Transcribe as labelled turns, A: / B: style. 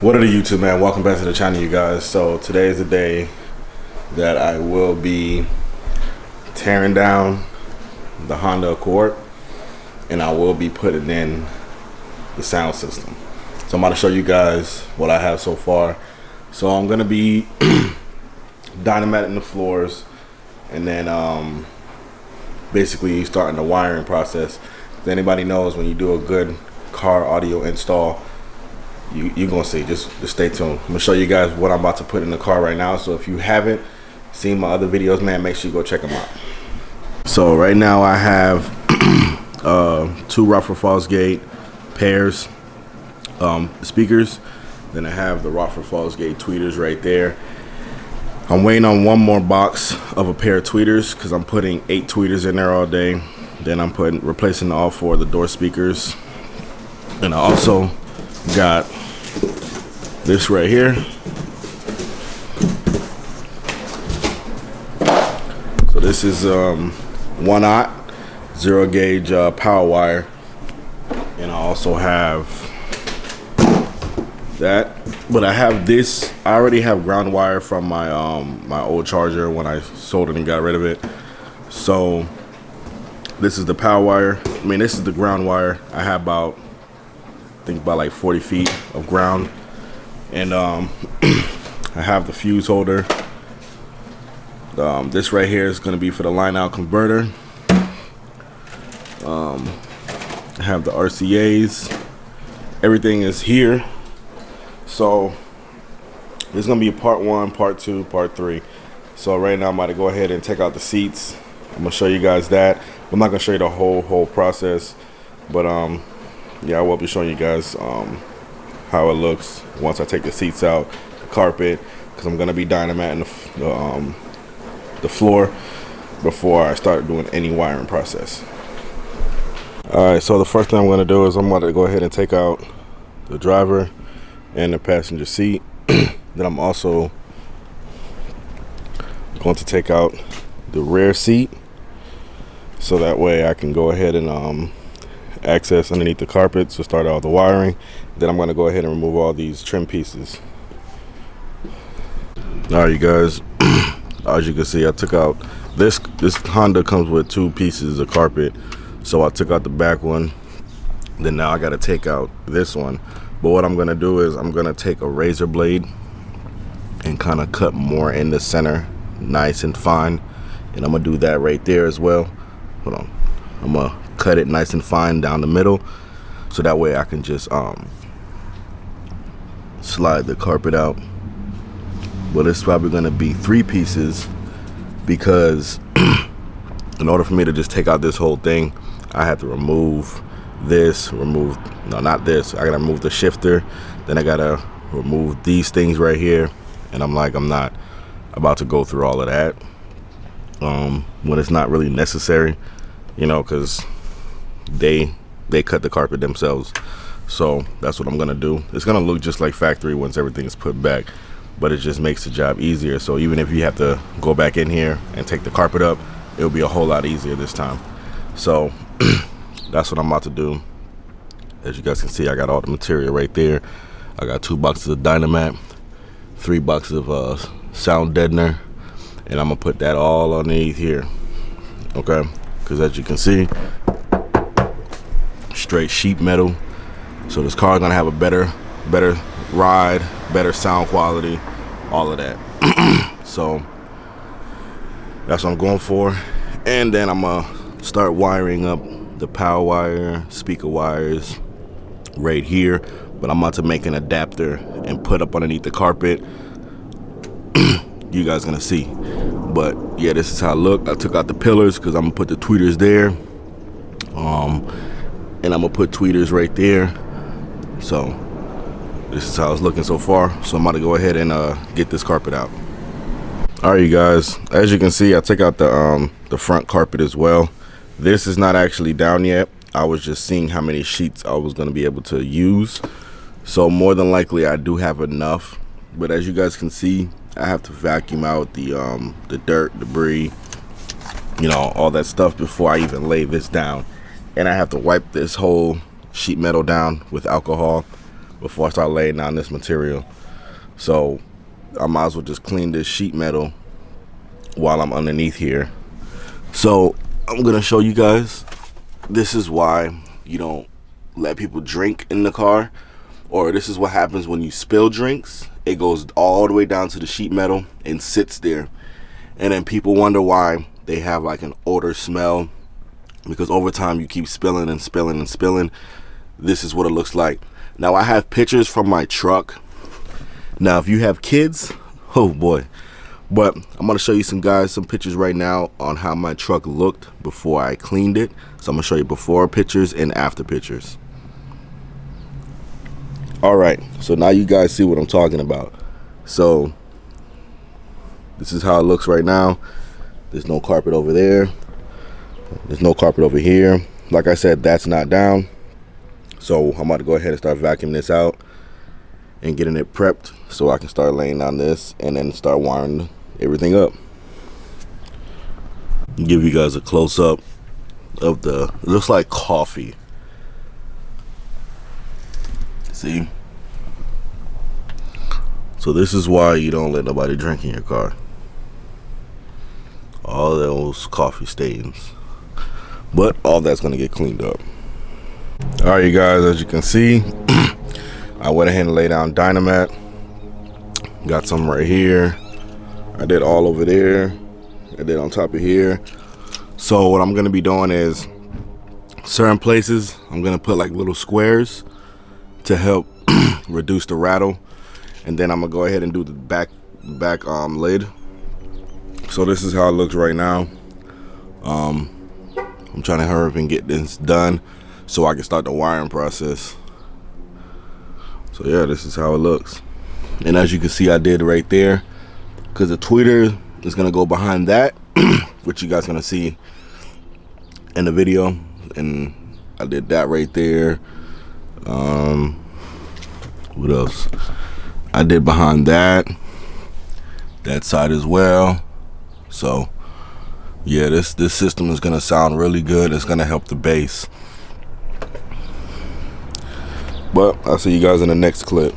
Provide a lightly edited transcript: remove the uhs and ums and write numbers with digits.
A: What are the YouTube, man? Welcome back to the channel, you guys. So today is the day that I will be tearing down the Honda Accord, and I will be putting in the sound system. So I'm about to show you guys what I have so far. So I'm gonna be dynamiting the floors, and then basically starting the wiring process. If anybody knows, when you do a good car audio install, you're gonna see. Just stay tuned. I'm gonna show you guys what I'm about to put in the car right now. So if you haven't seen my other videos, man, make sure you go check them out. So right now I have two Rockford Fosgate pairs speakers. Then I have the Rockford Fosgate tweeters right there. I'm waiting on one more box of a pair of tweeters because I'm putting 8 tweeters in there all day. Then I'm replacing all 4 of the door speakers. And I also got this right here. So this is 1/0 0 gauge power wire, and I also have that. But I have this. I already have ground wire from my my old charger when I sold it and got rid of it. So this is the power wire. I mean, this is the ground wire. I have about, I think about like 40 feet of ground, and I have the fuse holder. This right here is going to be for the line out converter. I have the RCA's. Everything is here. So there's going to be a part 1, part 2, part 3. So right now I'm about to go ahead and take out the seats. I'm going to show you guys that. I'm not going to show you the whole process, but yeah, I will be showing you guys how it looks once I take the seats out, the carpet, because I'm gonna be dynamiting the floor before I start doing any wiring process. All right, so the first thing I'm gonna do is I'm gonna go ahead and take out the driver and the passenger seat. Then I'm also going to take out the rear seat, so that way I can go ahead and access underneath the carpet to start all the wiring. Then I'm going to go ahead and remove all these trim pieces. Alright, you guys, as you can see, I took out this Honda comes with 2 pieces of carpet, so I took out the back one. Then now I got to take out this one. But what I'm going to do is I'm going to take a razor blade and kind of cut more in the center, nice and fine, and I'm going to do that right there as well. Hold on, I'm going to cut it nice and fine down the middle, so that way I can just slide the carpet out. But it's probably going to be 3 pieces, because in order for me to just take out this whole thing, I have to remove this, not this, I gotta remove the shifter, then I gotta remove these things right here, and I'm not about to go through all of that when it's not really necessary, you know, because they cut the carpet themselves. So that's what I'm gonna do. It's gonna look just like factory once everything is put back, but it just makes the job easier. So even if you have to go back in here and take the carpet up, it'll be a whole lot easier this time. So that's what I'm about to do. As you guys can see, I got all the material right there. I got 2 boxes of Dynamite, 3 boxes of sound deadener, and I'm gonna put that all underneath here, okay? Because as you can see, straight sheet metal, so this car is gonna have a better ride, better sound quality, all of that. So that's what I'm going for. And then I'm gonna start wiring up the power wire, speaker wires right here, but I'm about to make an adapter and put up underneath the carpet. You guys gonna see. But yeah, this is how it look. I took out the pillars because I'm gonna put the tweeters there, and I'm gonna put tweeters right there. So this is how it's looking so far. So I'm about to go ahead and get this carpet out. All right, you guys, as you can see, I took out the front carpet as well. This is not actually down yet. I was just seeing how many sheets I was gonna be able to use. So more than likely I do have enough, but as you guys can see, I have to vacuum out the dirt, debris, you know, all that stuff before I even lay this down. And I have to wipe this whole sheet metal down with alcohol before I start laying down this material. So I might as well just clean this sheet metal while I'm underneath here. So I'm gonna show you guys, this is why you don't let people drink in the car, or this is what happens when you spill drinks. It goes all the way down to the sheet metal and sits there, and then people wonder why they have like an odor smell, because over time you keep spilling and spilling and spilling. This is what it looks like. Now I have pictures from my truck. Now if you have kids, oh boy. But I'm gonna show you some pictures right now on how my truck looked before I cleaned it. So I'm gonna show you before pictures and after pictures. All right, so now you guys see what I'm talking about. So this is how it looks right now. There's no carpet over there. There's no carpet over here. Like I said, that's not down. So I'm about to go ahead and start vacuuming this out and getting it prepped so I can start laying down this and then start wiring everything up. Give you guys a close-up of it looks like coffee. See? So this is why you don't let nobody drink in your car. All those coffee stains. But all that's gonna get cleaned up. All right, you guys, as you can see, I went ahead and laid down Dynamat. Got some right here. I did all over there. I did on top of here. So what I'm gonna be doing is, certain places I'm gonna put like little squares to help reduce the rattle, and then I'm gonna go ahead and do the back lid. So this is how it looks right now. I'm trying to hurry up and get this done so I can start the wiring process. So yeah, this is how it looks. And as you can see, I did right there, because the tweeter is gonna go behind that, which you guys gonna see in the video. And I did that right there. What else? I did behind that side as well. So yeah, this system is gonna sound really good. It's gonna help the bass. But I'll see you guys in the next clip.